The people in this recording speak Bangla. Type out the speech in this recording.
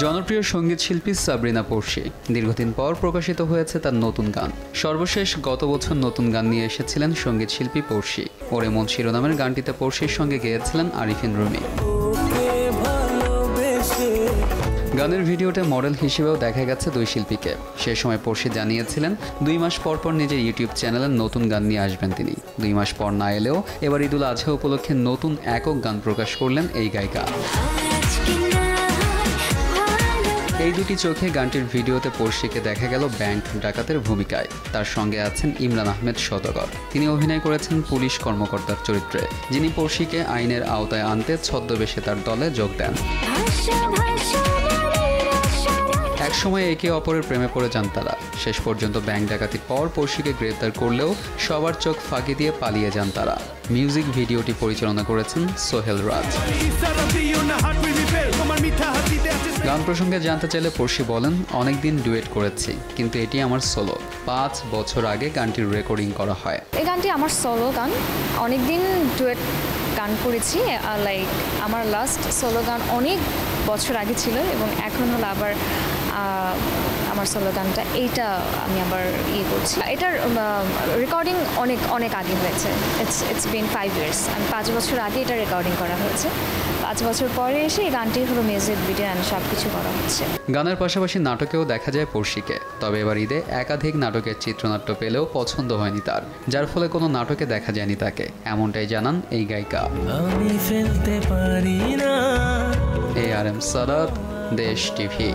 জনপ্রিয় সঙ্গীত শিল্পী সাবরিনা পড়শি দীর্ঘদিন পর প্রকাশিত হয়েছে তার নতুন গান। সর্বশেষ গত বছর নতুন গান নিয়ে এসেছিলেন সঙ্গীত শিল্পী পড়শি। ওরে মন শিরোনামের গানটিতে পড়শির সঙ্গে গেয়েছিলেন আরিফিন রুমি। গানের ভিডিওতে মডেল হিসেবেও দেখা গেছে দুই শিল্পীকে। সে সময় পড়শি জানিয়েছিলেন 2 মাস পর পর নিজের ইউটিউব চ্যানেলে নতুন গান নিয়ে আসবেন তিনি। 2 মাস পর না এলেও এবার ঈদুল আজহা উপলক্ষে নতুন একক গান প্রকাশ করলেন এই গায়িকা। এই দুটি চোখে গানটির ভিডিওতে পড়শিকে দেখা গেল ব্যাংক ডাকাতের ভূমিকায়। তার সঙ্গে আছেন ইমরান আহমেদ সওদাগর। তিনি অভিনয় করেছেন পুলিশ কর্মকর্তার চরিত্রে, যিনি পড়শিকে আইনের আওতায় আনতে ছদ্মবেশে তার দলে যোগ দেন। একসময় একে অপরের প্রেমে পড়ে যান তারা। শেষ পর্যন্ত ব্যাংক ডাকাতির পর পড়শিকে গ্রেপ্তার করলেও সবার চোখ ফাঁকি দিয়ে পালিয়ে যান তারা। মিউজিক ভিডিওটি পরিচালনা করেছেন সোহেল রাজ। গান প্রসঙ্গে জানতে চাইলে পড়শি বলেন, অনেকদিন ডুয়েট করেছি, কিন্তু এটি আমার সোলো। 5 বছর আগে গানটির রেকর্ডিং করা হয়। এই গানটি আমার সোলো গান। অনেকদিন ডুয়েট গান করেছি, লাইক আমার লাস্ট সোলো গান অনেক বছর আগে ছিল এবং এখন হলো আবার আমার সোলো গানটা এইটা আমি আবার করছি। এটার রেকর্ডিং অনেক আগে হয়েছে। It's been 5 years। আমি 5 বছর আগে এটা রেকর্ডিং করা হয়েছে। 5 বছর পরে এসে এই গানটির হলো মিউজিক ভিডিও অ্যান্ড সব কিছু করা হচ্ছে। গানের পাশাপাশি নাটকেও দেখা যায় পড়শিকে। তবে এবার ঈদে একাধিক নাটকের চিত্রনাট্য পেলেও পছন্দ হয়নি তার, যার ফলে কোনো নাটকে দেখা যায়নি তাকে, এমনটাই জানান এই গায়িকা। আমি ফেলতে পারি না। ARM সাদাত, দেশ টিভি।